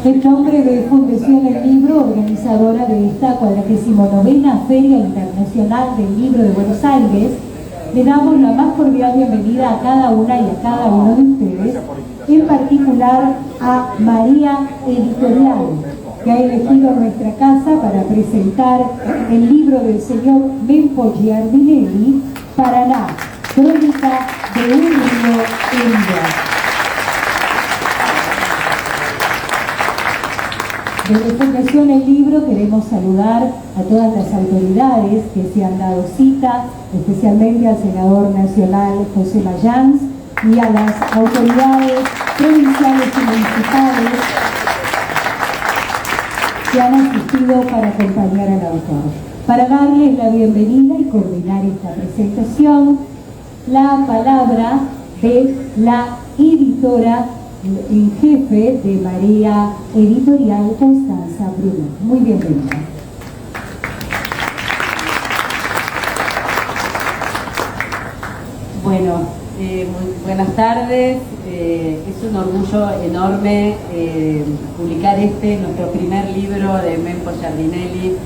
En nombre de Fundación El Libro, organizadora de esta 49ª Feria Internacional del Libro de Buenos Aires, le damos la más cordial bienvenida a cada una y a cada uno de ustedes, en particular a María Editorial, que ha elegido nuestra casa para presentar el libro del señor Mempo Giardinelli, Paraná, crónica de un niño herido. Desde Fundación El Libro queremos saludar a todas las autoridades que se han dado cita, especialmente al senador nacional José Mayans y a las autoridades provinciales y municipales que han asistido para acompañar al autor. Para darles la bienvenida y coordinar esta presentación, la palabra de la editora en jefe de María Editorial, Constanza Bruno. Muy bienvenida. Bueno, muy buenas tardes. Es un orgullo enorme publicar nuestro primer libro de Mempo Giardinelli.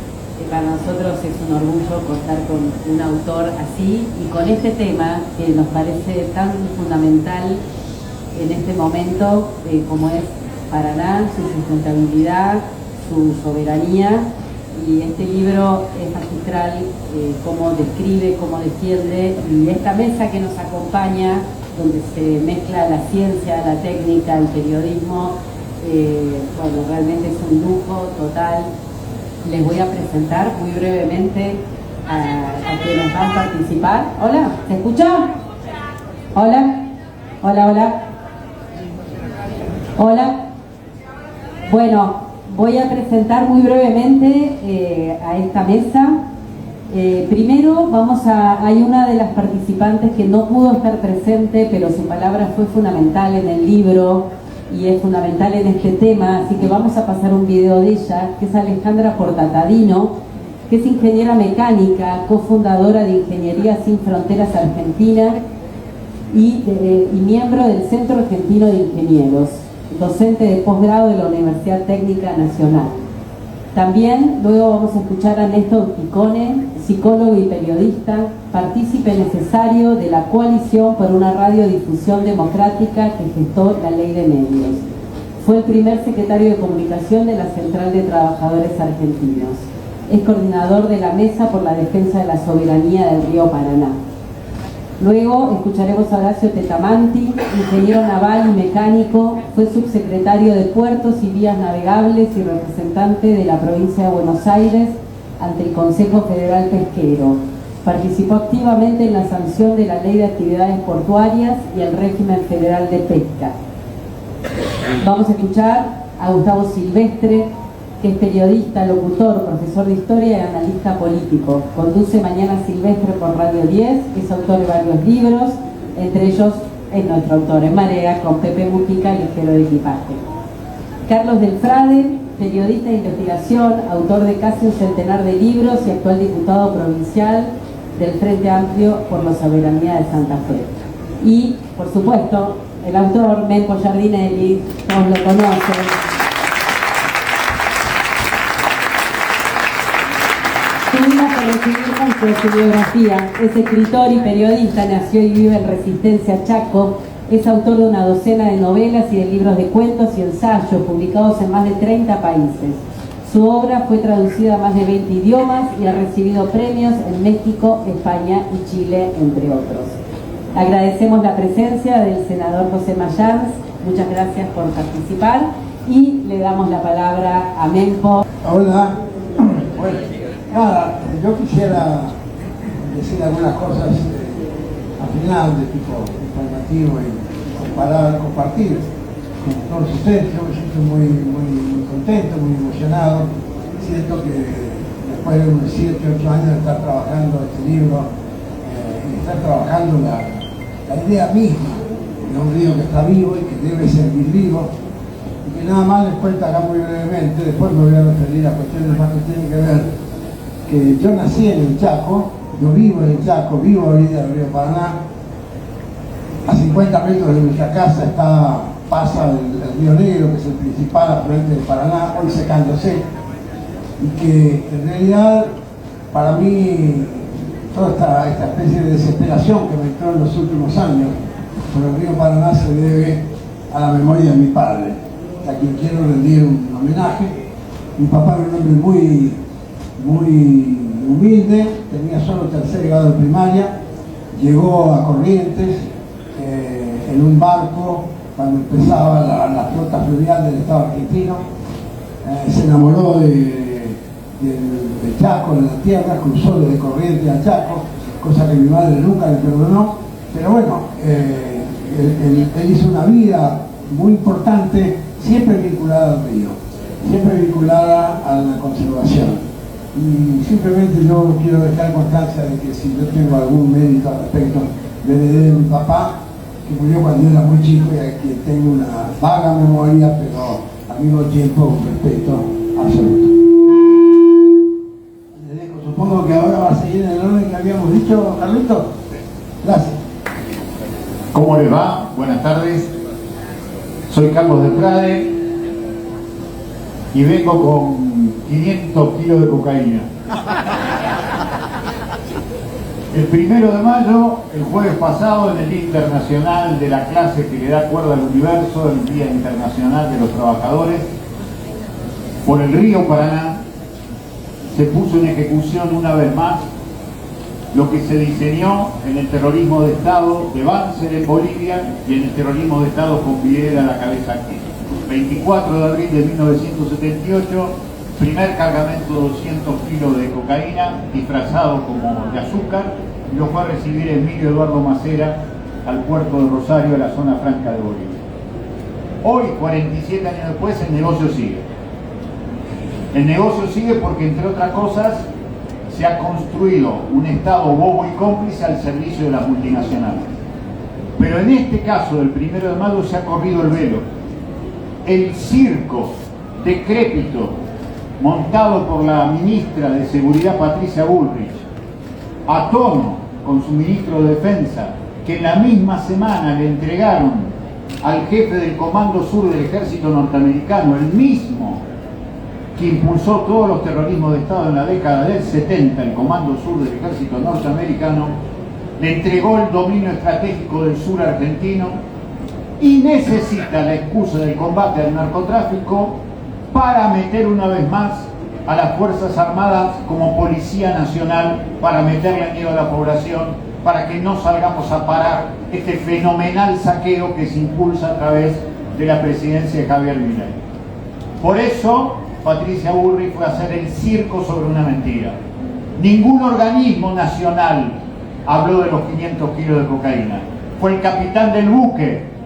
Para nosotros es un orgullo contar con un autor así y con este tema que nos parece tan fundamental en este momento, como es Paraná, su sustentabilidad, su soberanía. Y este libro es magistral, cómo describe, cómo defiende, y esta mesa que nos acompaña, donde se mezcla la ciencia, la técnica, el periodismo, bueno, realmente es un lujo total. Les voy a presentar muy brevemente a quienes van a participar. Hola, ¿se escucha? Hola, hola, hola. Hola. Bueno, voy a presentar muy brevemente a esta mesa. Primero hay una de las participantes que no pudo estar presente, pero su palabra fue fundamental en el libro y es fundamental en este tema, así que vamos a pasar un video de ella, que es Alejandra Portatadino, que es ingeniera mecánica, cofundadora de Ingeniería Sin Fronteras Argentina y miembro del Centro Argentino de Ingenieros, docente de posgrado de la Universidad Técnica Nacional. También luego vamos a escuchar a Néstor Picone, psicólogo y periodista, partícipe necesario de la Coalición por una Radiodifusión Democrática que gestó la Ley de Medios. Fue el primer secretario de Comunicación de la Central de Trabajadores Argentinos. Es coordinador de la Mesa por la Defensa de la Soberanía del Río Paraná. Luego escucharemos a Horacio Tetamanti, ingeniero naval y mecánico, fue subsecretario de Puertos y Vías Navegables y representante de la provincia de Buenos Aires ante el Consejo Federal Pesquero. Participó activamente en la sanción de la Ley de Actividades Portuarias y el régimen federal de pesca. Vamos a escuchar a Gustavo Silvestre, que es periodista, locutor, profesor de historia y analista político. Conduce Mañana Silvestre por Radio 10, es autor de varios libros, entre ellos es nuestro autor en Marea, con Pepe Mujica, ligero de equipaje. Carlos Del Frade, periodista de investigación, autor de casi un centenar de libros y actual diputado provincial del Frente Amplio por la Soberanía de Santa Fe. Y, por supuesto, el autor Mempo Giardinelli, todos lo conocen. Su biografía: es escritor y periodista, nació y vive en Resistencia, Chaco, es autor de una docena de novelas y de libros de cuentos y ensayos publicados en más de 30 países. Su obra fue traducida a más de 20 idiomas y ha recibido premios en México, España y Chile, entre otros. Agradecemos la presencia del senador José Mayans, muchas gracias por participar, y le damos la palabra a Mempo. Hola. Bueno, nada, yo quisiera decir algunas cosas al final de tipo informativo y compartir con todos ustedes. Yo me siento muy contento, muy emocionado. Siento que después de unos 7, 8 años de estar trabajando este libro y estar trabajando la idea misma de un río que está vivo y que debe seguir vivo, y que nada más les cuento acá muy brevemente. Después me voy a referir a cuestiones más que tienen que ver que yo nací en el Chaco, yo vivo en el Chaco, vivo a orilla del río Paraná, A 50 metros de nuestra casa pasa el río Negro, que es el principal afluente del Paraná, hoy secándose, y que en realidad para mí toda esta especie de desesperación que me entró en los últimos años por el río Paraná se debe a la memoria de mi padre, a quien quiero rendir un homenaje. Mi papá era un hombre muy humilde, tenía solo tercer grado de primaria, llegó a Corrientes en un barco cuando empezaba la flota fluvial del Estado argentino, se enamoró del Chaco, de la tierra, cruzó desde Corrientes a Chaco, cosa que mi madre nunca le perdonó, pero bueno, él hizo una vida muy importante, siempre vinculada al río, siempre vinculada a la conservación. Y simplemente yo quiero dejar constancia de que si yo tengo algún mérito al respecto, le heredé de mi papá, que murió cuando yo era muy chico y a quien tengo una vaga memoria, pero al mismo tiempo un respeto absoluto. Le dejo, supongo que ahora va a seguir en el orden que habíamos dicho, Carlitos. Gracias. ¿Cómo les va? Buenas tardes. Soy Carlos de Prade y vengo con 500 kilos de cocaína. El 1 de mayo, el jueves pasado, en el Día Internacional de la clase que le da cuerda al universo, el Día Internacional de los Trabajadores, por el río Paraná, se puso en ejecución una vez más lo que se diseñó en el terrorismo de Estado de Banzer en Bolivia y en el terrorismo de Estado con Videla a la cabeza aquí. 24 de abril de 1978, primer cargamento de 200 kilos de cocaína disfrazado como de azúcar, y lo fue a recibir Emilio Eduardo Macera al puerto de Rosario, a la zona franca de Bolivia. Hoy, 47 años después, el negocio sigue. El negocio sigue porque, entre otras cosas, se ha construido un Estado bobo y cómplice al servicio de las multinacionales. Pero en este caso del 1 de mayo se ha corrido el velo. El circo decrépito montado por la ministra de Seguridad Patricia Bullrich, a tono con su ministro de Defensa, que en la misma semana le entregaron al jefe del Comando Sur del Ejército Norteamericano, el mismo que impulsó todos los terrorismos de Estado en la década del 70, el Comando Sur del Ejército Norteamericano, le entregó el dominio estratégico del sur argentino y necesita la excusa del combate al narcotráfico para meter una vez más a las Fuerzas Armadas como Policía Nacional, para meterle miedo a la población, para que no salgamos a parar este fenomenal saqueo que se impulsa a través de la presidencia de Javier Milei. Por eso Patricia Bullrich fue a hacer el circo sobre una mentira. Ningún organismo nacional habló de los 500 kilos de cocaína. Fue el capitán del buque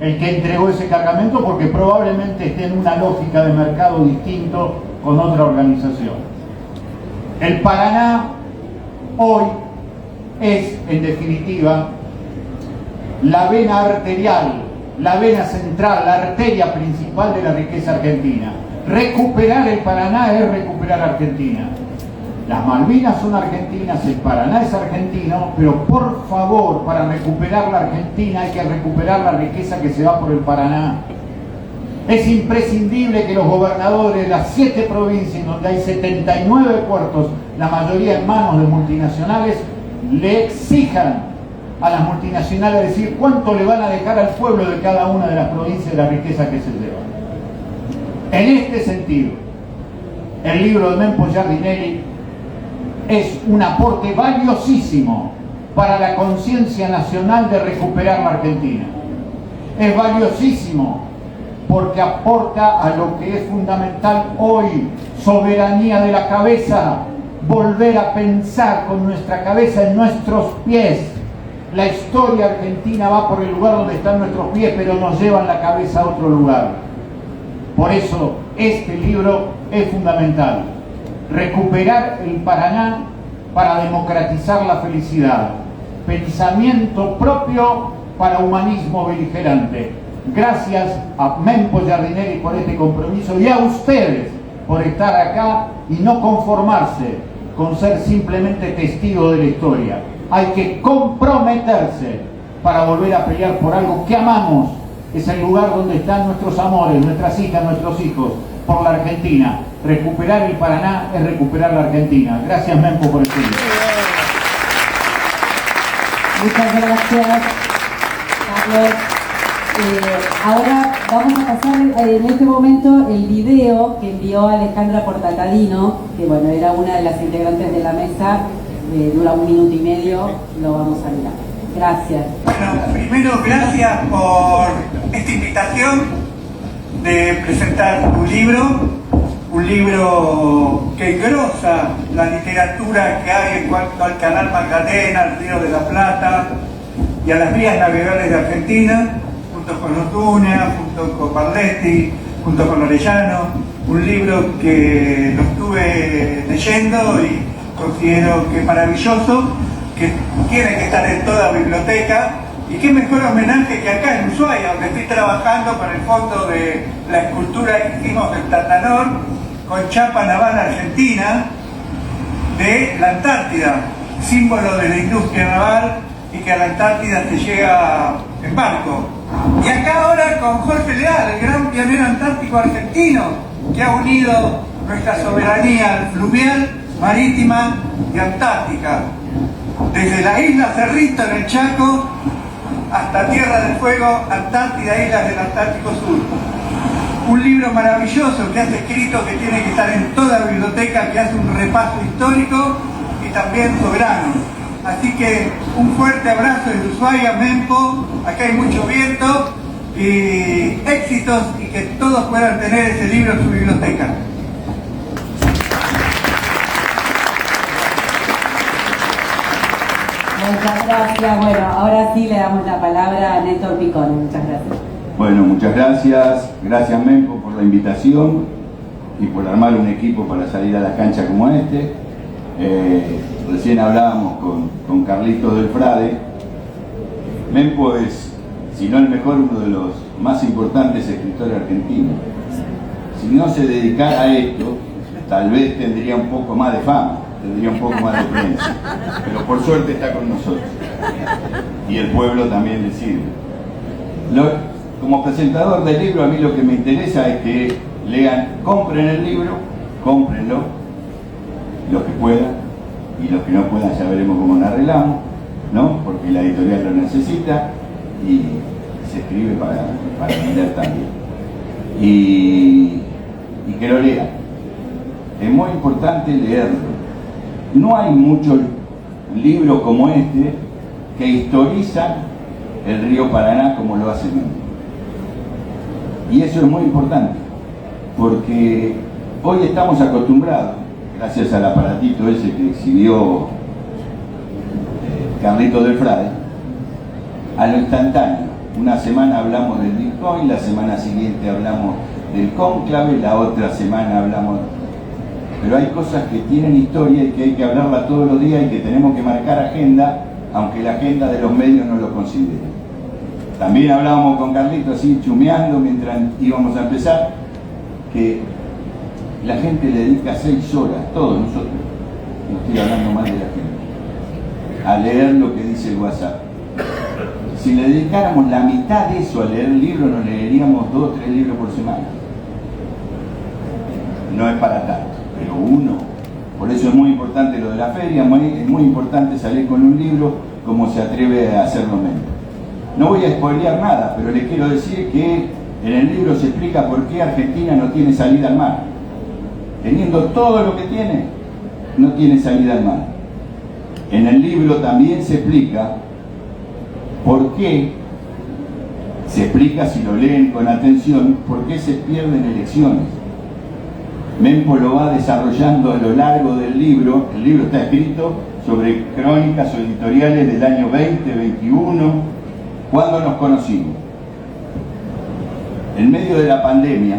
el que entregó ese cargamento, porque probablemente esté en una lógica de mercado distinto con otra organización. El Paraná hoy es, en definitiva, la vena arterial, la vena central, la arteria principal de la riqueza argentina. Recuperar el Paraná es recuperar Argentina. Las Malvinas son argentinas, el Paraná es argentino, pero por favor, para recuperar la Argentina hay que recuperar la riqueza que se va por el Paraná. Es imprescindible que los gobernadores de las 7 provincias, donde hay 79 puertos, la mayoría en manos de multinacionales, le exijan a las multinacionales decir cuánto le van a dejar al pueblo de cada una de las provincias de la riqueza que se llevan. En este sentido, el libro de Mempo Giardinelli es un aporte valiosísimo para la conciencia nacional de recuperar la Argentina. Es valiosísimo porque aporta a lo que es fundamental hoy: soberanía de la cabeza, volver a pensar con nuestra cabeza en nuestros pies. La historia argentina va por el lugar donde están nuestros pies, pero nos llevan la cabeza a otro lugar. Por eso este libro es fundamental. Recuperar el Paraná para democratizar la felicidad. Pensamiento propio para humanismo beligerante. Gracias a Mempo Giardinelli por este compromiso y a ustedes por estar acá y no conformarse con ser simplemente testigos de la historia. Hay que comprometerse para volver a pelear por algo que amamos. Es el lugar donde están nuestros amores, nuestras hijas, nuestros hijos, por la Argentina. Recuperar el Paraná es recuperar la Argentina. Gracias, Mempo, por el tiempo. Muchas gracias, Carlos. Ahora vamos a pasar en este momento el video que envió Alejandra Portacadino, que bueno, era una de las integrantes de la mesa, dura 1 minuto y medio, lo vamos a mirar. Gracias. Bueno, primero gracias por esta invitación de presentar un libro que engrosa la literatura que hay en cuanto al Canal Magdalena, al Río de la Plata y a las vías navegables de Argentina, junto con Orduña, junto con Barletti, junto con Orellano, un libro que lo estuve leyendo y considero que es maravilloso, que tiene que estar en toda biblioteca, y qué mejor homenaje que acá en Ushuaia, donde estoy trabajando para el fondo de la escultura que hicimos del Tatanor con chapa naval argentina de la Antártida, símbolo de la industria naval, y que a la Antártida se llega en barco. Y acá ahora con Jorge Leal, el gran pionero antártico argentino, que ha unido nuestra soberanía fluvial, marítima y antártica, desde la isla Cerrito en el Chaco hasta Tierra del Fuego, Antártida, islas del Antártico Sur. Un libro maravilloso que has escrito, que tiene que estar en toda biblioteca, que hace un repaso histórico y también soberano. Así que un fuerte abrazo desde Ushuaia, Mempo, acá hay mucho viento y éxitos, y que todos puedan tener ese libro en su biblioteca. Muchas gracias. Bueno, ahora sí le damos la palabra a Néstor Picone. Muchas gracias. Bueno, muchas gracias. Gracias, Mempo, por la invitación y por armar un equipo para salir a la cancha como este. Recién hablábamos con Carlitos del Frade. Mempo es, si no el mejor, uno de los más importantes escritores argentinos. Si no se dedicara a esto, tal vez tendría un poco más de fama, tendría un poco más de prensa, pero por suerte está con nosotros y el pueblo también le sirve. Como presentador del libro, a mí lo que me interesa es que lean, compren el libro, cómprenlo, los que puedan, y los que no puedan ya veremos cómo nos arreglamos, ¿no? Porque la editorial lo necesita y se escribe para vender también. Y que lo lean. Es muy importante leerlo. No hay muchos libros como este que historizan el río Paraná como lo hace Mempo. Y eso es muy importante, porque hoy estamos acostumbrados, gracias al aparatito ese que exhibió Carlitos del Frade, a lo instantáneo. Una semana hablamos del Bitcoin, la semana siguiente hablamos del cónclave, la otra semana hablamos... Pero hay cosas que tienen historia y que hay que hablarla todos los días y que tenemos que marcar agenda, aunque la agenda de los medios no lo considere. También hablábamos con Carlitos así, chumeando mientras íbamos a empezar, que la gente le dedica 6 horas, todos nosotros, no estoy hablando más de la gente, a leer lo que dice el WhatsApp. Si le dedicáramos la mitad de eso a leer libros, nos leeríamos 2 o 3 libros por semana. No es para tanto, pero uno. Por eso es muy importante lo de la feria, es muy importante salir con un libro como se atreve a hacerlo Mempo. No voy a spoilear nada, pero les quiero decir que en el libro se explica por qué Argentina no tiene salida al mar. Teniendo todo lo que tiene, no tiene salida al mar. En el libro también se explica por qué, se explica si lo leen con atención, por qué se pierden elecciones. Mempo lo va desarrollando a lo largo del libro. El libro está escrito sobre crónicas o editoriales del año 20, 21, cuando nos conocimos. En medio de la pandemia,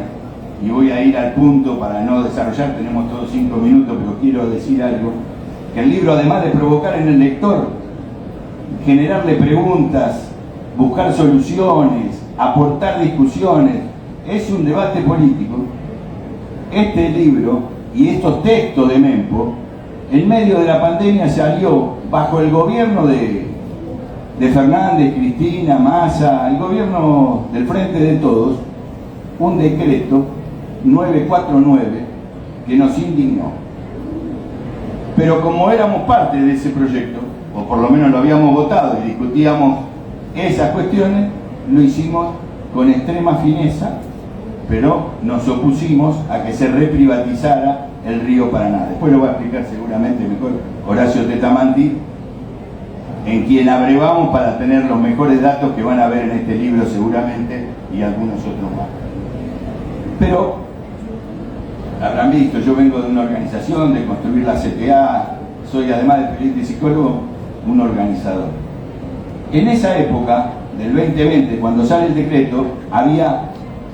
y voy a ir al punto para no desarrollar, tenemos todos 5 minutos, pero quiero decir algo, que el libro, además de provocar en el lector, generarle preguntas, buscar soluciones, aportar discusiones, es un debate político. Este libro y estos textos de Mempo, en medio de la pandemia, salió bajo el gobierno de de Fernández, Cristina, Massa, el gobierno del Frente de Todos, un decreto 949 que nos indignó. Pero como éramos parte de ese proyecto, o por lo menos lo habíamos votado y discutíamos esas cuestiones, lo hicimos con extrema fineza, pero nos opusimos a que se reprivatizara el río Paraná. Después lo va a explicar seguramente mejor Horacio Tetamanti, en quien abrevamos para tener los mejores datos que van a ver en este libro seguramente y algunos otros más. Pero habrán visto, yo vengo de una organización, de construir la CTA, soy además de periodista y psicólogo, un organizador. En esa época del 2020, cuando sale el decreto, había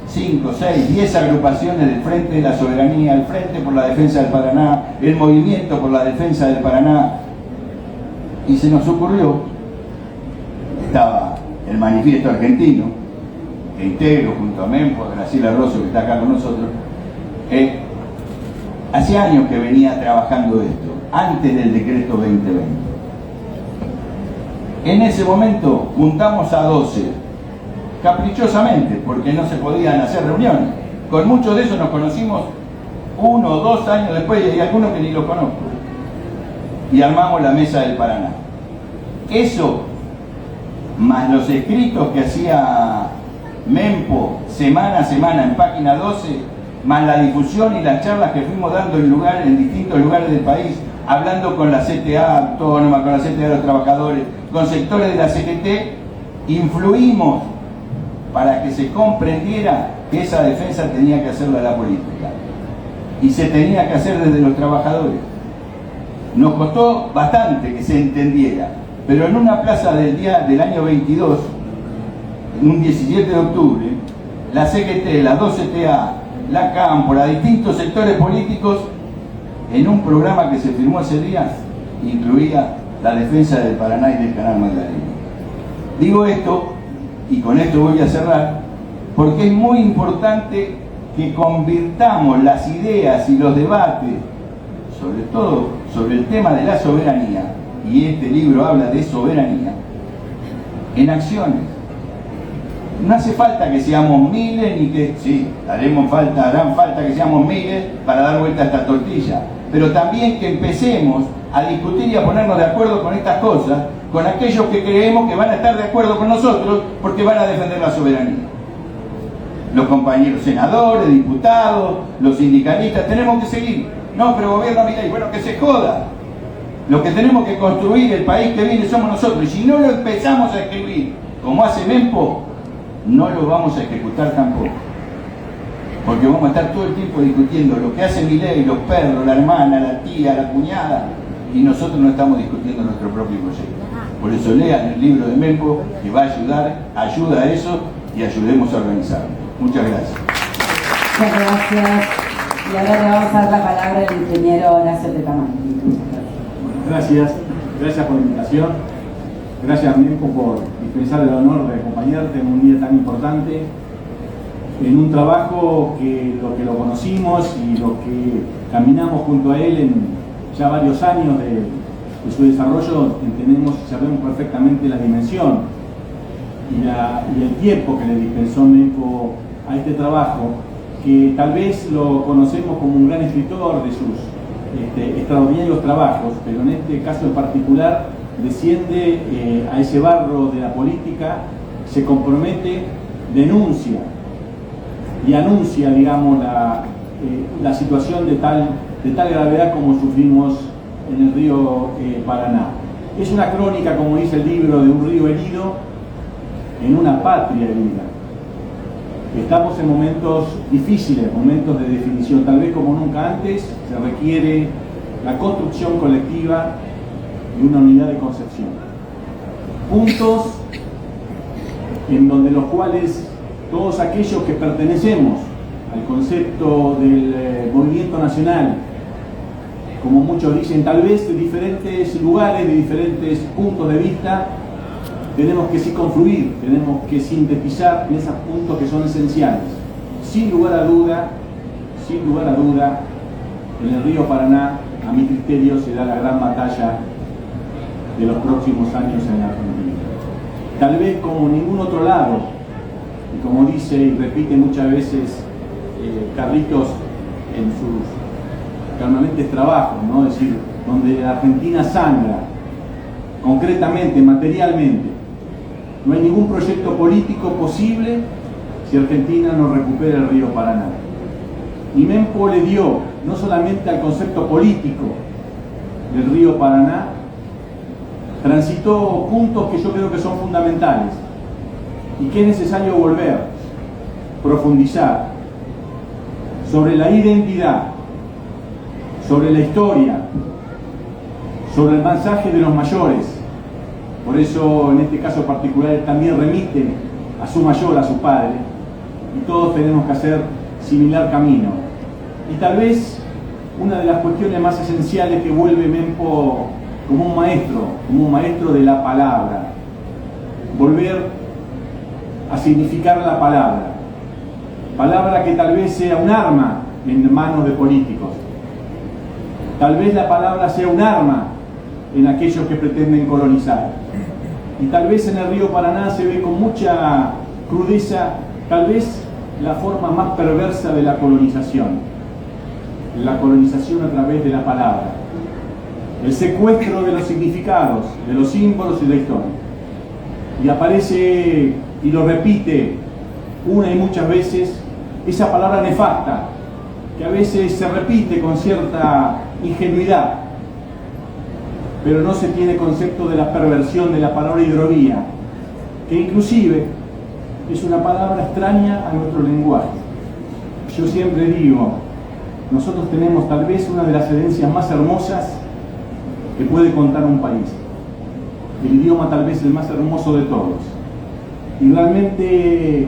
5, 6, 10 agrupaciones del Frente de la Soberanía, el Frente por la Defensa del Paraná, el Movimiento por la Defensa del Paraná, y se nos ocurrió, estaba el Manifiesto Argentino, que integro junto a Mempo, a Graciela Rosso, que está acá con nosotros, hace años que venía trabajando esto, antes del decreto 2020. En ese momento juntamos a 12, caprichosamente, porque no se podían hacer reuniones. Con muchos de esos nos conocimos 1 o 2 años después, y hay algunos que ni los conozco. Y armamos la Mesa del Paraná. Eso, más los escritos que hacía Mempo semana a semana en página 12, más la difusión y las charlas que fuimos dando en distintos lugares del país, hablando con la CTA autónoma, con la CTA de los trabajadores, con sectores de la CGT, influimos para que se comprendiera que esa defensa tenía que hacerla la política y se tenía que hacer desde los trabajadores. Nos costó bastante que se entendiera, pero en una plaza del año 22, un 17 de octubre, la CGT, las 2 CTA, la Cámpora, distintos sectores políticos, en un programa que se firmó ese día, incluía la defensa del Paraná y del Canal Magdalena. Digo esto, y con esto voy a cerrar, porque es muy importante que convirtamos las ideas y los debates, sobre todo sobre el tema de la soberanía, y este libro habla de soberanía, en acciones. No hace falta que seamos miles, ni que, sí, harán falta que seamos miles para dar vuelta a esta tortilla, pero también que empecemos a discutir y a ponernos de acuerdo con estas cosas, con aquellos que creemos que van a estar de acuerdo con nosotros porque van a defender la soberanía. Los compañeros senadores, diputados, los sindicalistas, tenemos que seguir. No, pero gobierno, mira, y bueno, que se joda. Lo que tenemos que construir, el país que viene, somos nosotros. Y si no lo empezamos a escribir como hace Mempo, no lo vamos a ejecutar tampoco. Porque vamos a estar todo el tiempo discutiendo lo que hace Milei, los perros, la hermana, la tía, la cuñada, y nosotros no estamos discutiendo nuestro propio proyecto. Por eso lean el libro de Mempo, que va a ayuda a eso, y ayudemos a organizarlo. Muchas gracias. Muchas gracias. Y ahora le vamos a dar la palabra al ingeniero Horacio Tetamanti. Gracias por la invitación. Gracias, Mempo, por dispensar el honor de acompañarte en un día tan importante, en un trabajo que lo conocimos y lo que caminamos junto a él en ya varios años de su desarrollo, entendemos y sabemos perfectamente la dimensión y el tiempo que le dispensó Mempo a este trabajo, que tal vez lo conocemos como un gran escritor de sus extraordinarios trabajos, pero en este caso en particular desciende a ese barro de la política, se compromete, denuncia y anuncia, digamos, la situación de tal gravedad como sufrimos en el río Paraná. Es una crónica, como dice el libro, de un río herido en una patria herida. Estamos en momentos difíciles, momentos de definición, tal vez como nunca antes. Se requiere la construcción colectiva de una unidad de concepción. Puntos en donde los cuales todos aquellos que pertenecemos al concepto del movimiento nacional, como muchos dicen, tal vez de diferentes lugares, de diferentes puntos de vista, tenemos que sí confluir, tenemos que sintetizar en esos puntos que son esenciales. Sin lugar a duda, en el río Paraná, a mi criterio, se da la gran batalla de los próximos años en la Argentina. tal vez como ningún otro lado, y como dice y repite muchas veces Carlitos en sus permanentes trabajos, ¿no? Es decir, donde la Argentina sangra, concretamente, materialmente. No hay ningún proyecto político posible si Argentina no recupera el río Paraná. Y Mempo le dio, no solamente al concepto político del río Paraná, transitó puntos que yo creo que son fundamentales y que es necesario volver, profundizar sobre la identidad, sobre la historia, sobre el mensaje de los mayores. Por eso en este caso particular él también remite a su mayor, a su padre, y todos tenemos que hacer similar camino. Y tal vez una de las cuestiones más esenciales que vuelve Mempo como un maestro de la palabra, volver a significar la palabra que tal vez sea un arma en manos de políticos, tal vez la palabra sea un arma en aquellos que pretenden colonizar, y tal vez en el río Paraná se ve con mucha crudeza tal vez la forma más perversa de la colonización a través de la palabra, el secuestro de los significados, de los símbolos y de la historia. Y aparece y lo repite una y muchas veces esa palabra nefasta, que a veces se repite con cierta ingenuidad, pero no se tiene concepto de la perversión de la palabra hidrovía, que inclusive es una palabra extraña a nuestro lenguaje. Yo siempre digo, nosotros tenemos tal vez una de las herencias más hermosas que puede contar un país, el idioma tal vez el más hermoso de todos, y realmente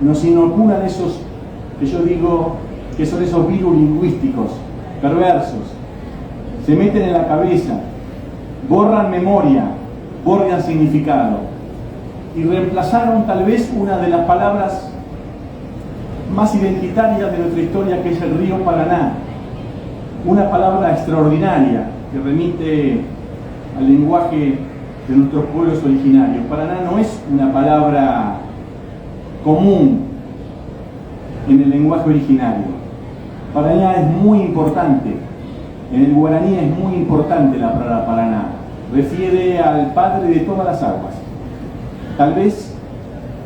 nos inoculan esos que yo digo que son esos virus lingüísticos perversos, se meten en la cabeza, borran memoria, borran significado, y reemplazaron tal vez una de las palabras más identitarias de nuestra historia, que es el río Paraná, una palabra extraordinaria que remite al lenguaje de nuestros pueblos originarios. Paraná no es una palabra común en el lenguaje originario. Paraná es muy importante, en el guaraní es muy importante la palabra Paraná, refiere al padre de todas las aguas, tal vez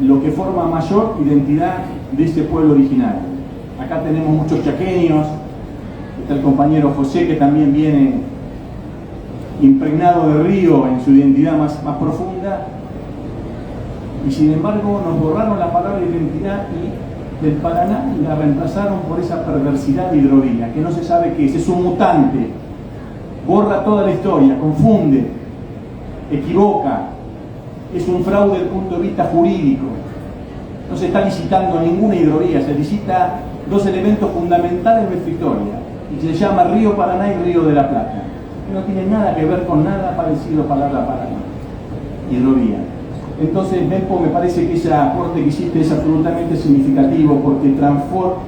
lo que forma mayor identidad de este pueblo originario. Acá tenemos muchos chaqueños, está el compañero José, que también viene impregnado de río en su identidad más profunda, y sin embargo nos borraron la palabra identidad del Paraná y la reemplazaron por esa perversidad de hidrovía, que no se sabe qué es un mutante, borra toda la historia, confunde, equivoca, es un fraude desde el punto de vista jurídico. No se está licitando ninguna hidrovía, se licita dos elementos fundamentales de nuestra historia, y se llama Río Paraná y Río de la Plata, que no tiene nada que ver con nada parecido a la palabra Paraná, hidrovía. Entonces, Mempo, me parece que ese aporte que hiciste es absolutamente significativo, porque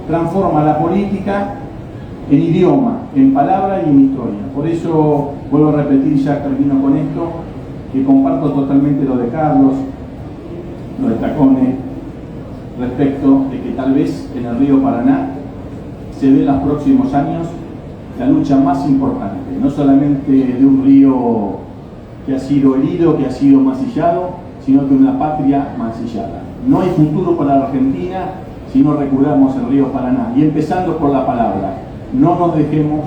transforma la política en idioma, en palabra y en historia. Por eso, vuelvo a repetir, ya termino con esto, que comparto totalmente lo de Carlos, lo de Tacone, respecto de que tal vez en el río Paraná se dé en los próximos años la lucha más importante, no solamente de un río que ha sido herido, que ha sido mancillado, sino que una patria mancillada. No hay futuro para la Argentina si no recuperamos el río Paraná. Y empezando por la palabra, no nos dejemos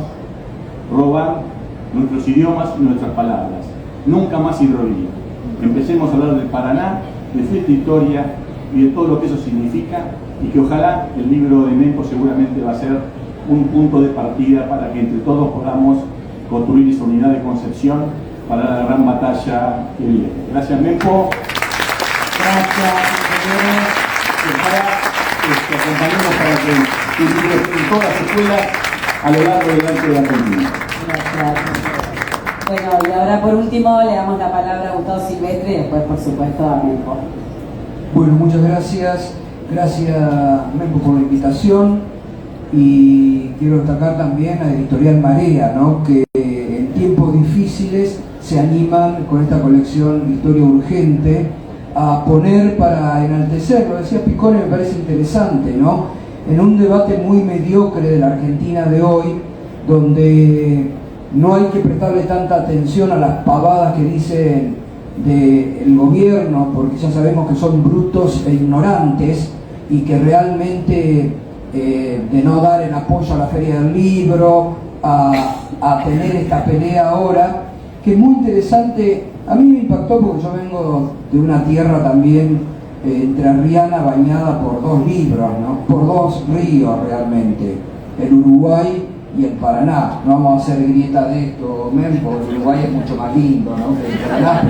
robar nuestros idiomas y nuestras palabras. Nunca más hidrovía. Empecemos a hablar del Paraná, de su historia y de todo lo que eso significa, y que ojalá el libro de Mempo seguramente va a ser un punto de partida para que entre todos podamos construir esa unidad de concepción para la gran batalla que viene. Gracias, Mempo. Gracias, compañeros. Ojalá acompañemos para que el libro esté en todas las escuelas a lo largo y ancho de la Argentina. Gracias. Bueno, y ahora por último le damos la palabra a Gustavo Silvestre y después, por supuesto, a Mempo. Bueno, muchas gracias. Gracias, Mempo, por la invitación. Y quiero destacar también a la editorial Marea, ¿no?, que en tiempos difíciles se animan con esta colección Historia Urgente, a poner para enaltecer, lo decía Piccone, me parece interesante, ¿no? En un debate muy mediocre de la Argentina de hoy, donde no hay que prestarle tanta atención a las pavadas que dicen del gobierno, porque ya sabemos que son brutos e ignorantes, y que realmente de no dar el apoyo a la Feria del Libro, a tener esta pelea ahora, que es muy interesante. A mí me impactó porque yo vengo de una tierra también entrerriana bañada por dos libros, ¿no? Por dos ríos realmente, el Uruguay y el Paraná. No vamos a hacer grieta de esto, porque el Uruguay es mucho más lindo, ¿no?, que el Paraná,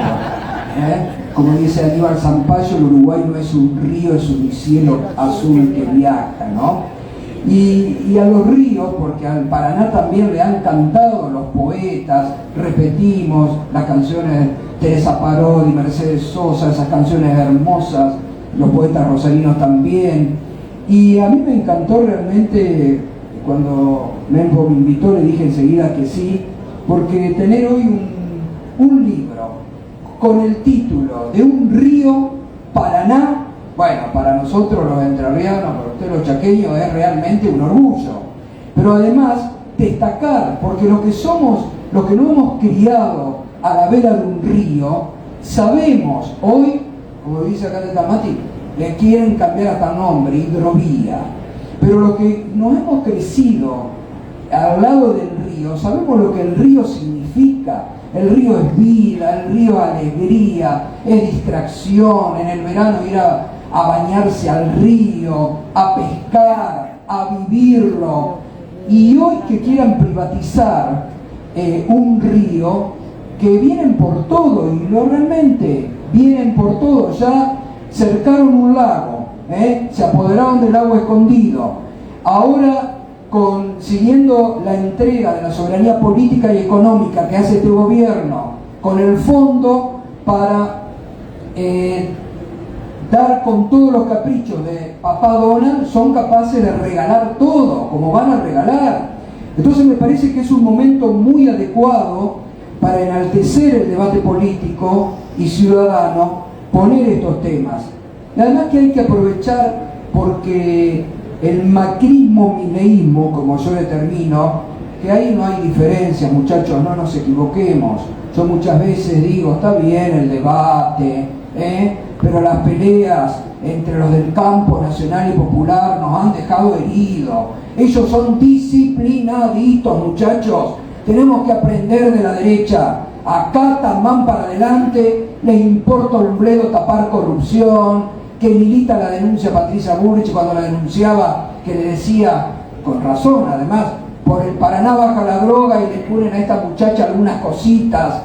pero, como dice Aníbal Zampayo, el Uruguay no es un río, es un cielo azul que viaja, ¿no? Y a los ríos, porque al Paraná también le han cantado los poetas, repetimos las canciones de Teresa Parodi, Mercedes Sosa, esas canciones hermosas, los poetas rosarinos también. Y a mí me encantó realmente, cuando Mempo me invitó, le dije enseguida que sí, porque tener hoy un libro con el título de un río, Paraná, bueno, para nosotros los entrerrianos, para ustedes los chaqueños, es realmente un orgullo. Pero además, destacar, porque los que somos, los que no hemos criado a la vera de un río, sabemos hoy, como dice acá el Tamati, le quieren cambiar hasta el nombre, hidrovía. Pero los que nos hemos crecido al lado del río, sabemos lo que el río significa. El río es vida, el río es alegría, es distracción, en el verano ir a bañarse al río, a pescar, a vivirlo. Y hoy que quieran privatizar un río, que vienen por todo, y realmente vienen por todo, ya cercaron un lago, se apoderaron del lago escondido. Ahora, siguiendo la entrega de la soberanía política y económica que hace este gobierno, con el fondo para dar con todos los caprichos de Papá Donald, son capaces de regalar todo, como van a regalar. Entonces me parece que es un momento muy adecuado para enaltecer el debate político y ciudadano, poner estos temas. Y además que hay que aprovechar, porque el macrismo-mileísmo, como yo determino, que ahí no hay diferencia, muchachos, no nos equivoquemos. Yo muchas veces digo, está bien el debate, pero las peleas entre los del campo nacional y popular nos han dejado heridos. Ellos son disciplinaditos, muchachos. Tenemos que aprender de la derecha. Acá tamán para adelante, les importa un bledo tapar corrupción, que milita la denuncia Patricia Bullrich cuando la denunciaba, que le decía, con razón además, por el Paraná baja la droga y le ponen a esta muchacha algunas cositas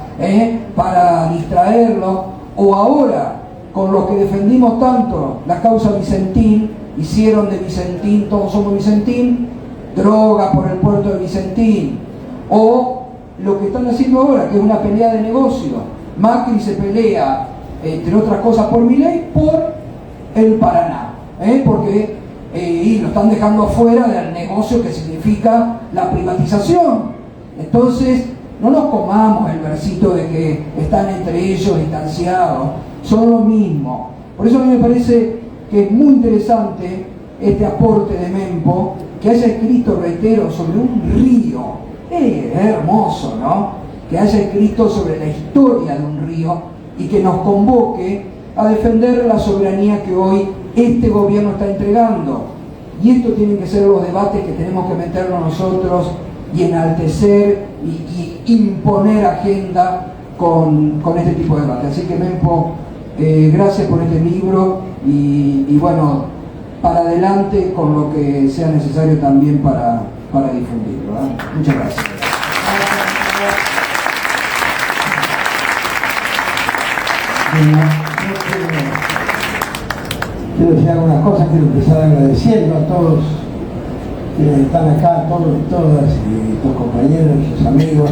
para distraerlo. O ahora, con los que defendimos tanto la causa Vicentín, hicieron de Vicentín, todos somos Vicentín, droga por el puerto de Vicentín. O lo que están haciendo ahora, que es una pelea de negocio. Macri se pelea, entre otras cosas, por Milei, por el Paraná, porque y lo están dejando afuera del negocio que significa la privatización. Entonces, no nos comamos el versito de que están entre ellos distanciados, son lo mismo. Por eso a mí me parece que es muy interesante este aporte de Mempo, que haya escrito, reitero, sobre un río. Es hermoso, ¿no? Que haya escrito sobre la historia de un río y que nos convoque a defender la soberanía que hoy este gobierno está entregando. Y esto tienen que ser los debates que tenemos que meternos nosotros y enaltecer y imponer agenda con este tipo de debate. Así que Mempo, gracias por este libro y bueno, para adelante con lo que sea necesario también para difundirlo, ¿verdad? Muchas gracias. Quiero decir algunas cosas, quiero empezar agradeciendo a todos quienes están acá, todos y todas, y tus compañeros, sus amigos,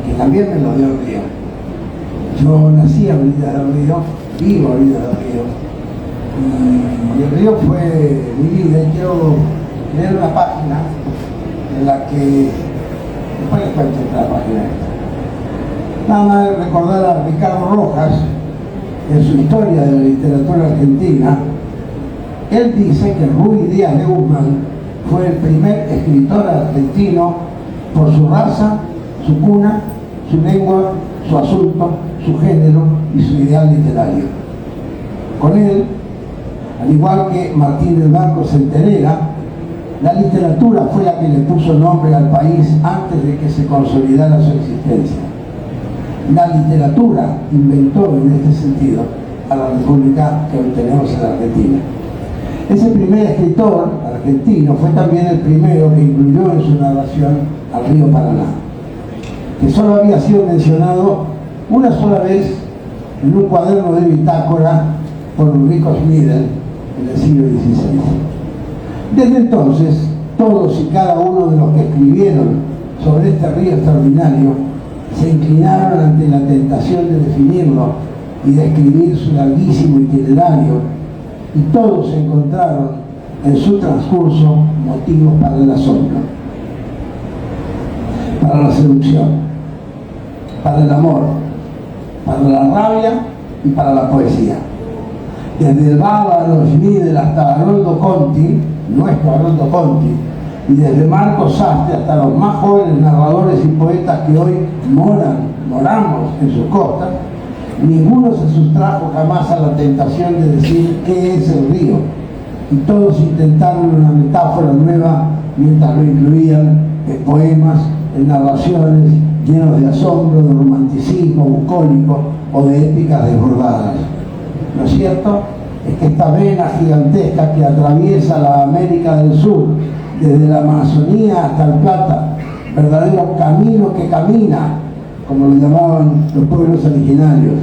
que también me lo dio el río. Yo nací a orillas del río, vivo a orillas del río, y el río fue mi vida. Y quiero leer una página en la que, después les cuento la página esta. Nada más recordar a Ricardo Rojas, en su historia de la literatura argentina, él dice que Ruy Díaz de Guzmán fue el primer escritor argentino por su raza, su cuna, su lengua, su asunto, su género y su ideal literario. Con él, al igual que Martín del Barco Centenera, la literatura fue la que le puso nombre al país antes de que se consolidara su existencia. La literatura inventó en este sentido a la república que hoy tenemos en Argentina. Ese primer escritor argentino fue también el primero que incluyó en su narración al río Paraná, que solo había sido mencionado una sola vez en un cuaderno de bitácora por Ulrico Schmidl en el siglo XVI. Desde entonces, todos y cada uno de los que escribieron sobre este río extraordinario se inclinaron ante la tentación de definirlo y de escribir su larguísimo itinerario, y todos encontraron en su transcurso motivos para el asombro, para la seducción, para el amor, para la rabia y para la poesía. Desde el bárbaro Schmidl hasta Haroldo Conti, nuestro Haroldo Conti, y desde Marco Sastre hasta los más jóvenes narradores y poetas que hoy moramos en sus costas, ninguno se sustrajo jamás a la tentación de decir qué es el río, y todos intentaron una metáfora nueva mientras lo incluían en poemas, en narraciones llenos de asombro, de romanticismo bucólico o de épicas desbordadas. Lo cierto es que esta vena gigantesca que atraviesa la América del Sur, desde la Amazonía hasta el Plata, verdadero camino que camina, como lo llamaban los pueblos originarios,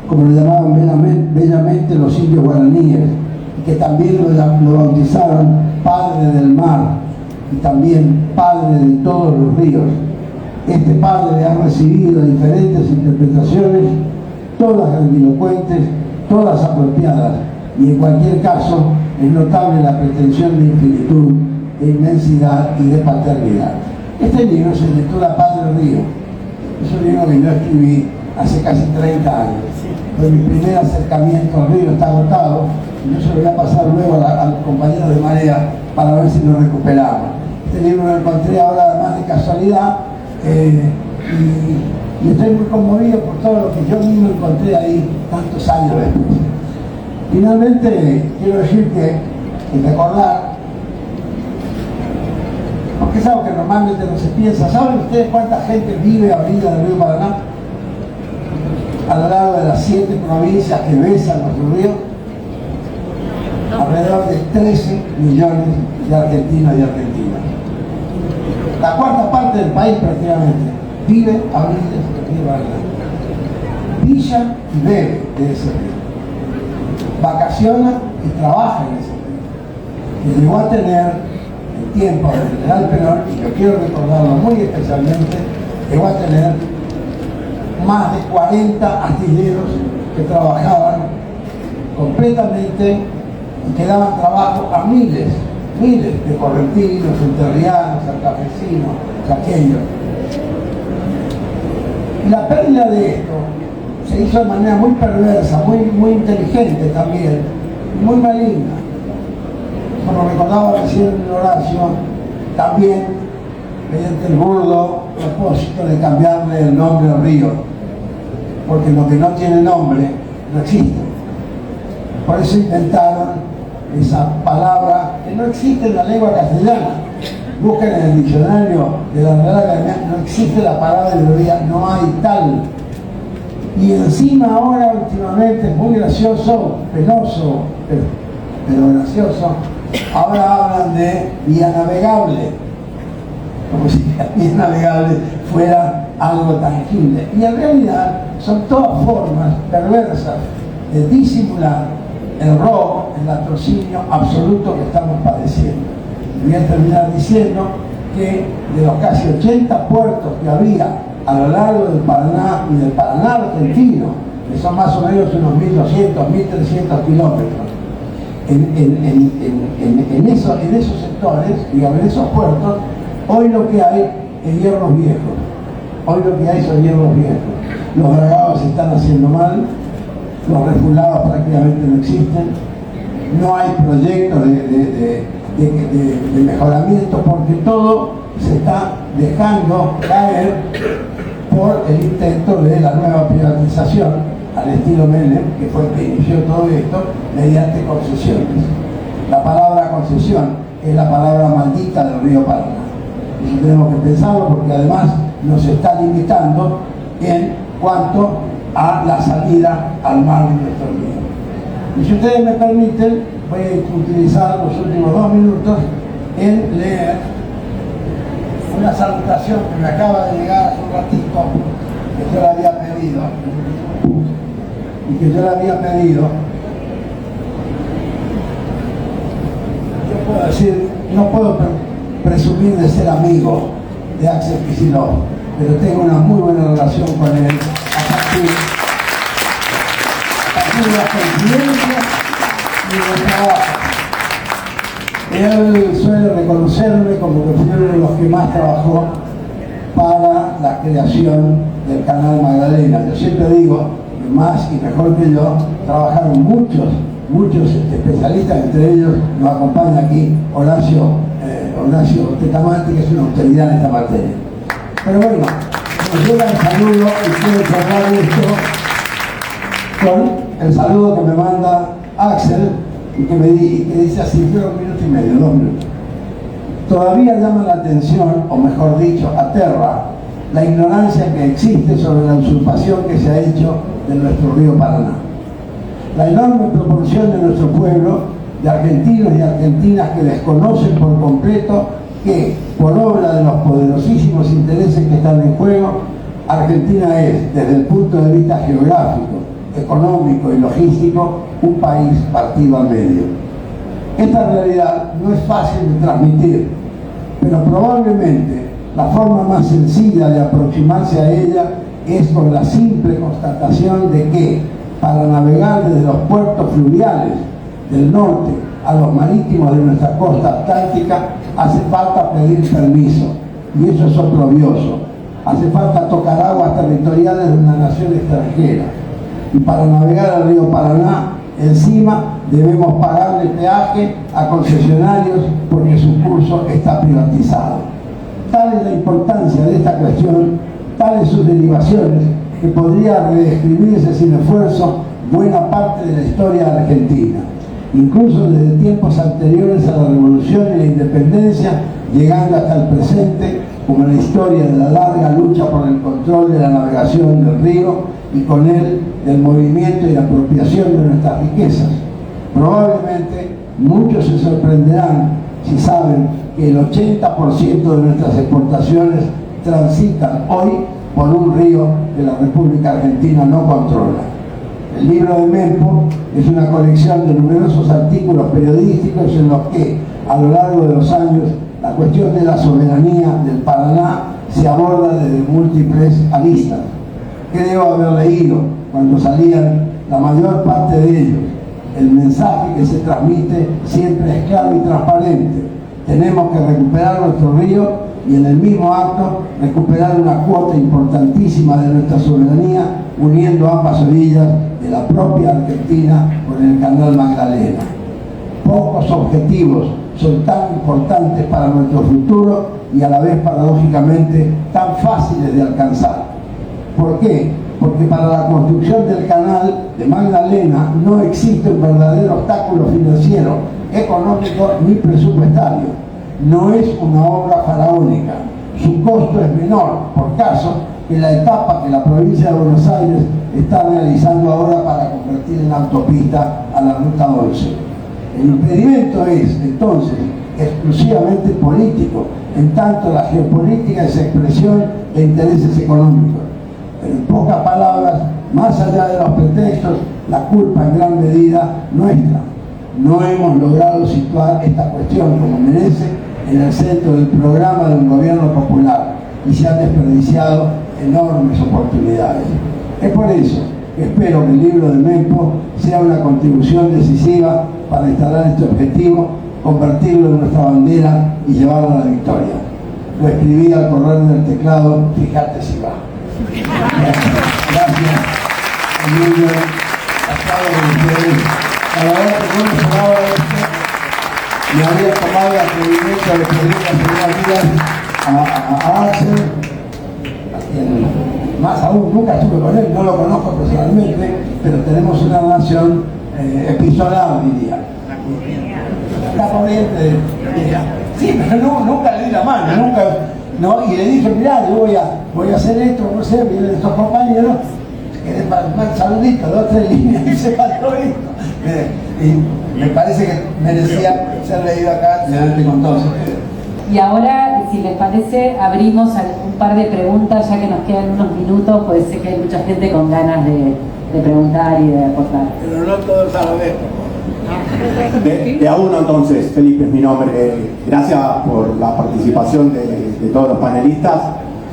como lo llamaban bellamente los indios guaraníes, que también lo bautizaron Padre del Mar y también Padre de todos los ríos. Este Padre ha recibido diferentes interpretaciones, todas grandilocuentes, todas apropiadas, y en cualquier caso es notable la pretensión de infinitud, de inmensidad y de paternidad. Este libro se titula Padre Río. Es un libro que yo escribí hace casi 30 años. Fue mi primer acercamiento al río, está agotado, y yo se lo voy a pasar luego al compañero de Marea para ver si lo recuperamos. Este libro lo encontré ahora además de casualidad, y estoy muy conmovido por todo lo que yo mismo encontré ahí tantos años después. Finalmente, quiero decirte y recordar, porque es algo que normalmente no se piensa. ¿Saben ustedes cuánta gente vive a orilla del río Paraná? A lo largo de las 7 provincias que besan nuestro río, alrededor de 13 millones de argentinos y argentinas. La cuarta parte del país prácticamente vive a orillas del río Paraná. Villa y bebe de ese río. Vacaciona y trabaja en ese río. Y llegó a tener el tiempo del general Perón, y yo quiero recordarlo muy especialmente, llegó a tener más de 40 astilleros que trabajaban completamente y que daban trabajo a miles de correntinos, entrerrianos, santafesinos, chaqueños. Y la pérdida de esto se hizo de manera muy perversa, muy inteligente también, muy maligna. Como recordaba recién Horacio, también mediante el burdo propósito de cambiarle el nombre al río, porque lo que no tiene nombre no existe. Por eso inventaron esa palabra que no existe en la lengua castellana. Busquen en el diccionario de la Real Academia, no existe la palabra hidrovía, no hay tal. Y encima ahora últimamente es muy gracioso, penoso, pero gracioso, ahora hablan de vía navegable, como si la vía navegable fuera algo tangible. Y en realidad son todas formas perversas de disimular el robo, el latrocinio absoluto que estamos padeciendo. Voy a terminar diciendo que de los casi 80 puertos que había a lo largo del Paraná y del Paraná argentino, que son más o menos unos 1.200, 1.300 kilómetros, en esos sectores, digamos, en esos puertos, hoy lo que hay es hierros viejos. Hoy lo que hay son hierros viejos. Los dragados se están haciendo mal, los refulados prácticamente no existen, no hay proyectos de mejoramiento porque todo se está dejando caer por el intento de la nueva privatización al estilo Menem, que fue el que inició todo esto, mediante concesiones. La palabra concesión es la palabra maldita del río Paraná. Eso tenemos que pensarlo porque además nos está limitando en cuanto a la salida al mar de nuestro río. Y si ustedes me permiten, voy a utilizar los últimos 2 minutos en leer una salutación que me acaba de llegar hace un ratito, que yo le había pedido, yo puedo decir, no puedo presumir de ser amigo de Axel Kicillof, pero tengo una muy buena relación con él a partir de las coincidencias y del trabajo. Él suele reconocerme como que fui uno de los que más trabajó para la creación del canal Magdalena. Yo siempre digo que más y mejor que yo trabajaron muchos especialistas, entre ellos nos acompaña aquí Horacio Tetamante, que es una autoridad en esta materia. Pero bueno, nos llega el saludo y quiero cerrar esto con el saludo que me manda Axel y que dice así, fue 1 minuto y medio, 2 minutos. Todavía llama la atención, o mejor dicho, aterra, la ignorancia que existe sobre la usurpación que se ha hecho de nuestro río Paraná. La enorme proporción de nuestro pueblo, de argentinos y argentinas que desconocen por completo que, por obra de los poderosísimos intereses que están en juego, Argentina es, desde el punto de vista geográfico, económico y logístico, un país partido al medio. Esta realidad no es fácil de transmitir, pero probablemente la forma más sencilla de aproximarse a ella es con la simple constatación de que, para navegar desde los puertos fluviales del norte a los marítimos de nuestra costa atlántica, hace falta pedir permiso, y eso es oprobioso. Hace falta tocar aguas territoriales de una nación extranjera. Y para navegar el río Paraná, encima debemos pagarle peaje a concesionarios porque su curso está privatizado. Tal es la importancia de esta cuestión, tales sus derivaciones, que podría reescribirse sin esfuerzo buena parte de la historia argentina, incluso desde tiempos anteriores a la Revolución y la Independencia, llegando hasta el presente, como la historia de la larga lucha por el control de la navegación del río y con él del movimiento y la apropiación de nuestras riquezas. Probablemente muchos se sorprenderán si saben que el 80% de nuestras exportaciones transitan hoy por un río que la República Argentina no controla. El libro de Mempo es una colección de numerosos artículos periodísticos en los que, a lo largo de los años, la cuestión de la soberanía del Paraná se aborda desde múltiples aristas. Creo haber leído, cuando salían la mayor parte de ellos, el mensaje que se transmite siempre es claro y transparente. Tenemos que recuperar nuestro río y en el mismo acto recuperar una cuota importantísima de nuestra soberanía, uniendo ambas orillas de la propia Argentina con el canal Magdalena. Pocos objetivos son tan importantes para nuestro futuro y a la vez paradójicamente tan fáciles de alcanzar. ¿Por qué? Porque para la construcción del canal de Magdalena no existe un verdadero obstáculo financiero, económico ni presupuestario. No es una obra faraónica. Su costo es menor, por caso, que la etapa que la provincia de Buenos Aires está realizando ahora para convertir en autopista a la Ruta 11. El impedimento es, entonces, exclusivamente político, en tanto la geopolítica es expresión de intereses económicos. Pero en pocas palabras, más allá de los pretextos, la culpa en gran medida nuestra. No hemos logrado situar esta cuestión como merece en el centro del programa de un gobierno popular y se han desperdiciado enormes oportunidades. Es por eso que espero que el libro de Mempo sea una contribución decisiva para instalar este objetivo, convertirlo en nuestra bandera y llevarlo a la victoria. Lo escribí al correr del teclado, fíjate si va. Gracias. encantado con ustedes. La verdad que yo no esperaba esto. Me había tomado el atrevimiento de pedir las primeras días a Axel. Más aún, nunca estuve con él, no lo conozco personalmente, pero tenemos una relación epistolar, diría. La corriente, sí, pero no, nunca le di la mano, nunca, no, y le dije, mirá, yo voy a hacer esto, no sé, vienen estos compañeros, quieren mandar saluditos, 2 o 3 líneas y se pasó esto. Y me parece que merecía ser leído acá delante con todos ustedes. Y ahora, si les parece, abrimos un par de preguntas, ya que nos quedan unos minutos, pues sé que hay mucha gente con ganas de preguntar y de aportar. Pero no todos a la vez. De a uno entonces, Felipe es mi nombre. Gracias por la participación de todos los panelistas.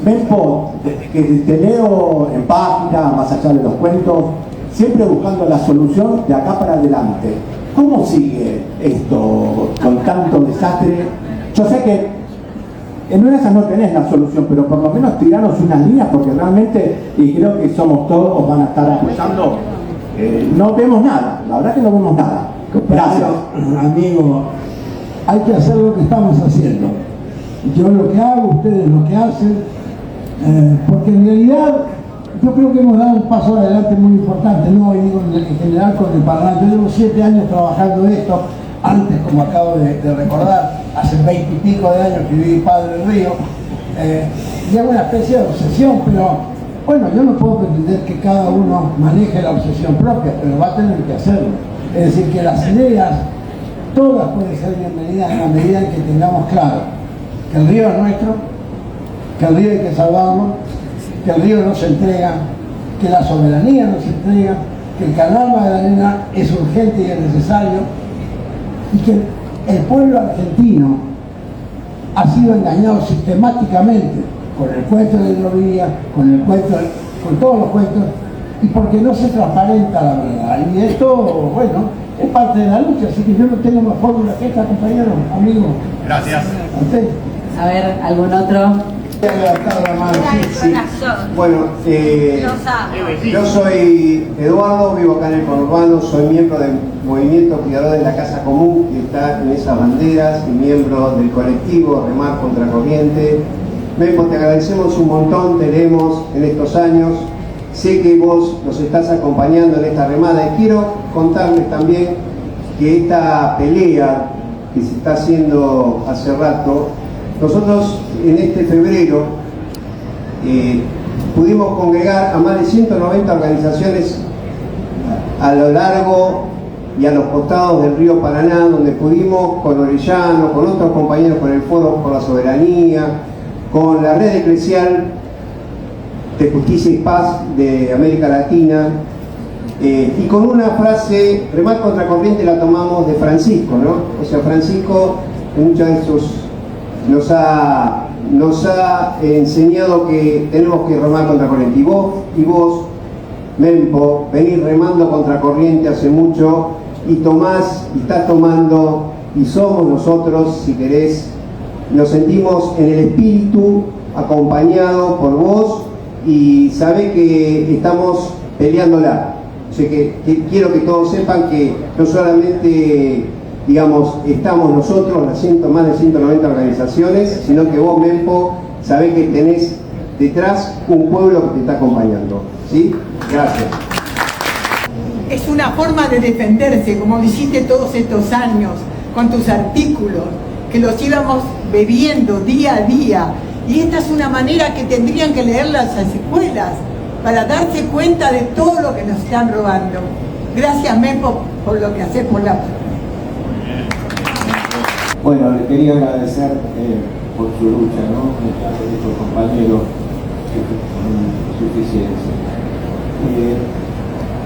Mempo, desde que te leo en página, más allá de los cuentos, siempre buscando la solución de acá para adelante. ¿Cómo sigue esto con tanto desastre? Yo sé que en una de esas no tenés la solución, pero por lo menos tiranos unas líneas, porque realmente, y creo que somos todos, van a estar apoyando. No vemos nada, la verdad que no vemos nada. Gracias. Amigo, hay que hacer lo que estamos haciendo. Yo lo que hago, ustedes lo que hacen, porque en realidad yo creo que hemos dado un paso adelante muy importante, no digo en general con el Paraná. Yo llevo 7 años trabajando esto, antes, como acabo de recordar, hace 20 y pico de años que viví Padre del Río, y es una especie de obsesión, pero bueno, yo no puedo pretender que cada uno maneje la obsesión propia, pero va a tener que hacerlo. Es decir, que las ideas, todas pueden ser bienvenidas en la medida en que tengamos claro que el río es nuestro, que el río hay que salvarlo, que el río no se entrega, que la soberanía no se entrega, que el canal Magdalena es urgente y es necesario, y que el pueblo argentino ha sido engañado sistemáticamente con el cuento de Hidrovía, con todos los cuentos, y porque no se transparenta la verdad. Y esto, bueno, es parte de la lucha, así que yo no tengo más fórmula que esta, compañero, amigo. Gracias. ¿A usted? A ver, ¿algún otro? Sí. Bueno, yo soy Eduardo, vivo acá en el conurbano, soy miembro del Movimiento Cuidador de la Casa Común, que está en esas banderas, y miembro del colectivo Remar Contra Corriente. Mempo, te agradecemos un montón, te leemos en estos años, sé que vos nos estás acompañando en esta remada, y quiero contarles también que esta pelea que se está haciendo hace rato, nosotros en este febrero pudimos congregar a más de 190 organizaciones a lo largo y a los costados del río Paraná, donde pudimos con Orellano, con otros compañeros, con el Foro por la Soberanía, con la Red Eclesial de Justicia y Paz de América Latina, y con una frase, Remar Contra Corriente, la tomamos de Francisco, ¿no? O sea, Francisco en muchos de esos nos ha enseñado que tenemos que remar contra corriente. Y vos, Mempo, venís remando contra corriente hace mucho, y tomás, y estás tomando, y somos nosotros, si querés, nos sentimos en el espíritu acompañado por vos, y sabés que estamos peleándola. O sea, que quiero que todos sepan que no solamente, digamos, estamos nosotros, más de 190 organizaciones, sino que vos, Mempo, sabés que tenés detrás un pueblo que te está acompañando. ¿Sí? Gracias. Es una forma de defenderse, como lo hiciste todos estos años, con tus artículos, que los íbamos bebiendo día a día. Y esta es una manera que tendrían que leer las escuelas, para darse cuenta de todo lo que nos están robando. Gracias, Mempo, por lo que haces por la... Bueno, le quería agradecer por su lucha, ¿no? De estos compañeros con suficiencia.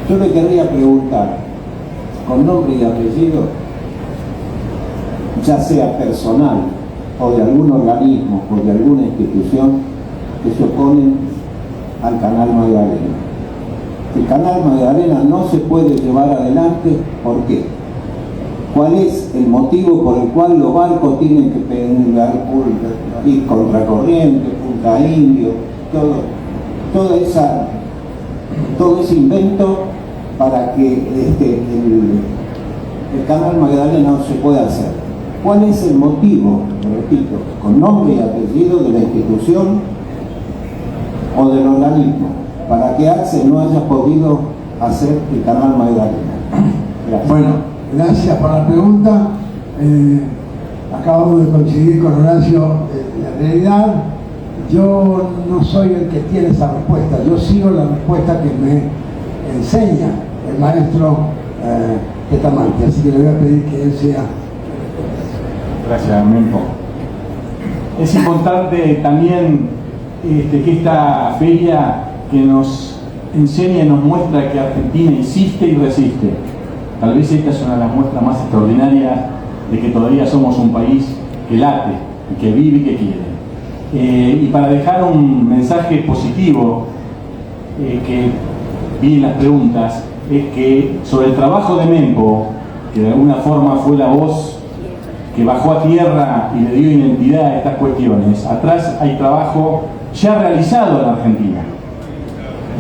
Yo le querría preguntar, con nombre y apellido, ya sea personal o de algún organismo o de alguna institución, que se oponen al Canal Magdalena. El Canal Magdalena no se puede llevar adelante, ¿por qué? ¿Cuál es el motivo por el cual los barcos tienen que ir contra corriente, Punta Indio, todo ese invento para que el Canal Magdalena no se pueda hacer? ¿Cuál es el motivo, repito, con nombre y apellido de la institución o del organismo para que Axel no haya podido hacer el Canal Magdalena? Gracias. Bueno, gracias por la pregunta. Acabamos de coincidir con Horacio. En realidad, yo no soy el que tiene esa respuesta, yo sigo la respuesta que me enseña el maestro Quetamanti, así que le voy a pedir que él sea. Gracias, Mempo. Es importante también que esta feria que nos enseña y nos muestra que Argentina insiste y resiste. Tal vez esta es una de las muestras más extraordinarias de que todavía somos un país que late, y que vive y que quiere. Y para dejar un mensaje positivo que vi en las preguntas, es que sobre el trabajo de Mempo, que de alguna forma fue la voz que bajó a tierra y le dio identidad a estas cuestiones, atrás hay trabajo ya realizado en Argentina.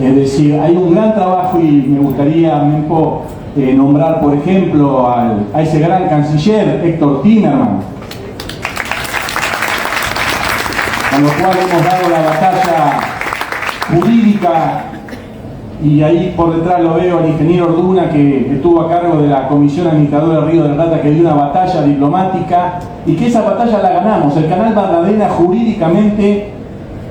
Es decir, hay un gran trabajo y me gustaría, Mempo, nombrar, por ejemplo, a ese gran canciller, Héctor Timerman, con lo cual hemos dado la batalla jurídica, y ahí por detrás lo veo al ingeniero Orduna, que estuvo a cargo de la Comisión Administradora del Río de la Plata, que dio una batalla diplomática, y que esa batalla la ganamos. El Canal Magdalena jurídicamente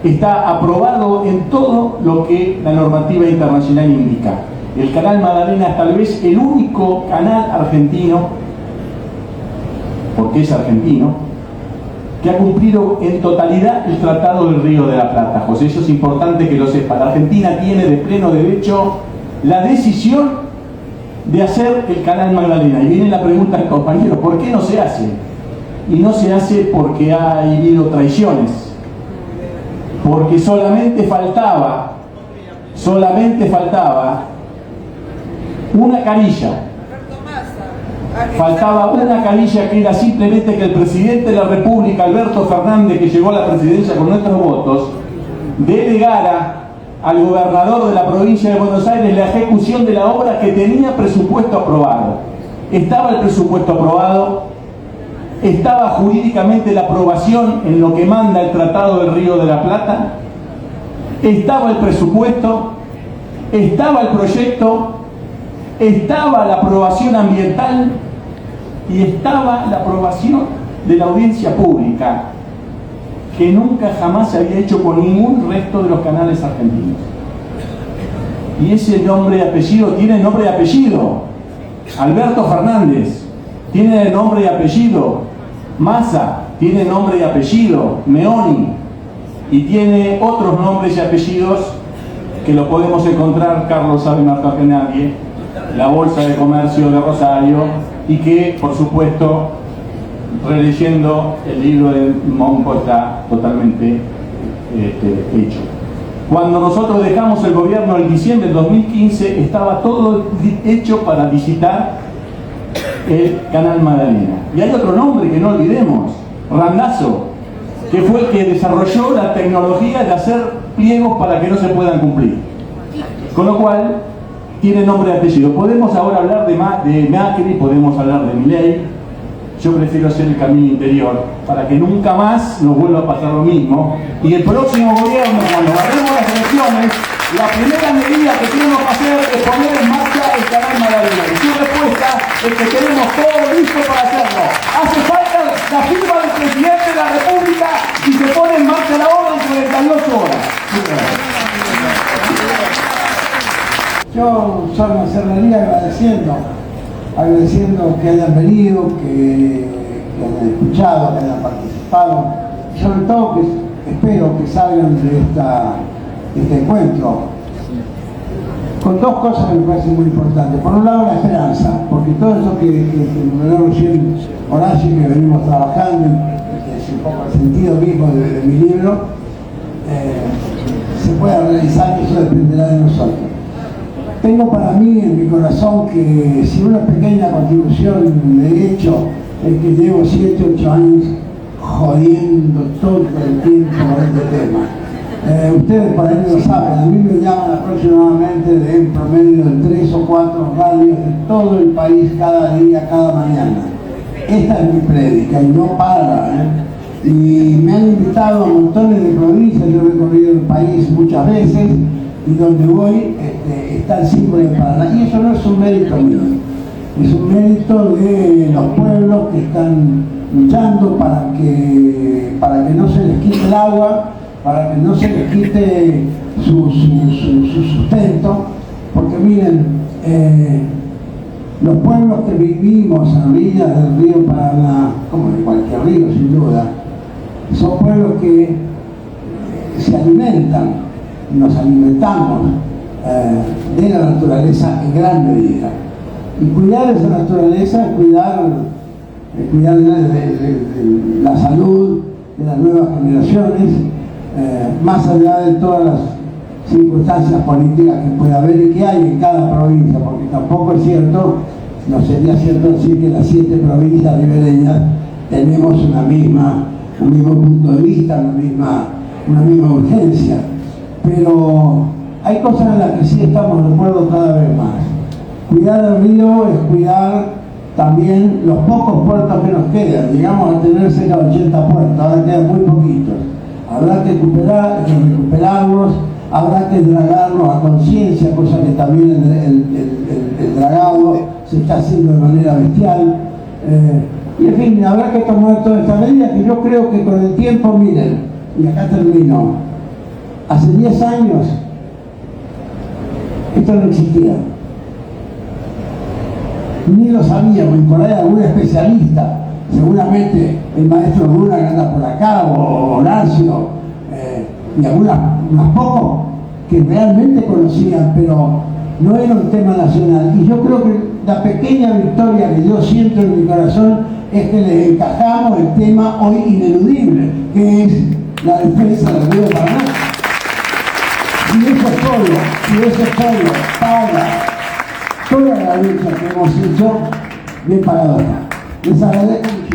está aprobado en todo lo que la normativa internacional indica. El Canal Magdalena es tal vez el único canal argentino, porque es argentino, que ha cumplido en totalidad el Tratado del Río de la Plata. José, eso es importante que lo sepa. La Argentina tiene de pleno derecho la decisión de hacer el Canal Magdalena. Y viene la pregunta del compañero, ¿por qué no se hace? Y no se hace porque ha habido traiciones. Porque solamente faltaba una carilla. Faltaba una carilla, que era simplemente que el presidente de la República, Alberto Fernández, que llegó a la presidencia con nuestros votos, delegara al gobernador de la provincia de Buenos Aires la ejecución de la obra que tenía presupuesto aprobado. Estaba el presupuesto aprobado, estaba jurídicamente la aprobación en lo que manda el Tratado del Río de la Plata, estaba el presupuesto, estaba el proyecto, estaba la aprobación ambiental y estaba la aprobación de la audiencia pública, que nunca jamás se había hecho con ningún resto de los canales argentinos. Y ese nombre y apellido tiene nombre y apellido. Alberto Fernández tiene nombre y apellido. Massa tiene nombre y apellido. Meoni, y tiene otros nombres y apellidos que lo podemos encontrar, Carlos sabe mejor que nadie, la Bolsa de Comercio de Rosario, y que, por supuesto, releyendo el libro de Mompo está totalmente hecho. Cuando nosotros dejamos el gobierno en diciembre del 2015, estaba todo hecho para visitar el Canal Magdalena. Y hay otro nombre que no olvidemos, Randazzo, que fue el que desarrolló la tecnología de hacer pliegos para que no se puedan cumplir. Con lo cual, tiene nombre y apellido. Podemos ahora hablar de Macri, podemos hablar de Milei. Yo prefiero hacer el camino interior para que nunca más nos vuelva a pasar lo mismo. Y el próximo gobierno, cuando ganemos las elecciones, la primera medida que tenemos que hacer es poner en marcha el Canal Magdalena. Y su respuesta es que tenemos todo listo para hacerlo. Hace falta la firma del presidente de la República y se pone en marcha la obra en 48 horas. Yo solo me cerraría agradeciendo que hayan venido, que hayan escuchado, que hayan participado, y sobre todo que espero que salgan de este encuentro con dos cosas que me parecen muy importantes. Por un lado, la esperanza, porque todo eso que me lo recién Horacio, que venimos trabajando, que es un poco el sentido mismo de mi libro, se pueda realizar, y eso dependerá de nosotros. Tengo para mí en mi corazón que si una pequeña contribución he hecho es que llevo 7 u 8 años jodiendo todo el tiempo este tema. Ustedes por ahí no lo saben, a mí me llaman aproximadamente de un promedio de 3 o 4 radios de todo el país cada día, cada mañana. Esta es mi prédica y no para, Y me han invitado a montones de provincias, yo he recorrido el país muchas veces y donde voy está el símbolo de Paraná. Y eso no es un mérito mío, es un mérito de los pueblos que están luchando para que no se les quite el agua, para que no se les quite su sustento, porque miren, los pueblos que vivimos a orillas del río Paraná, como de cualquier río sin duda, son pueblos que se alimentan, nos alimentamos de la naturaleza en gran medida. Y cuidar esa naturaleza es cuidar de la salud de las nuevas generaciones, más allá de todas las circunstancias políticas que puede haber y que hay en cada provincia, porque tampoco es cierto, no sería cierto decir que las 7 provincias ribereñas tenemos un mismo punto de vista, una misma urgencia, pero hay cosas en las que sí estamos de acuerdo cada vez más. Cuidar el río es cuidar también los pocos puertos que nos quedan. Llegamos a tener cerca de 80 puertos, ahora quedan muy poquitos. Habrá que recuperarlos, habrá que dragarlos a conciencia, cosa que también el dragado se está haciendo de manera bestial. Y en fin, habrá que tomar toda esta medida que yo creo que con el tiempo, miren, y acá termino, hace 10 años esto no existía. Ni lo sabíamos, y por ahí algún especialista, seguramente el maestro Luna que anda por acá, o Horacio, y unos pocos que realmente conocían, pero no era un tema nacional. Y yo creo que la pequeña victoria que yo siento en mi corazón es que le encajamos el tema hoy ineludible, que es la defensa del río Paraná. Si ese pueblo paga toda la lucha que hemos hecho, bien pagado está. Les agradezco mucho.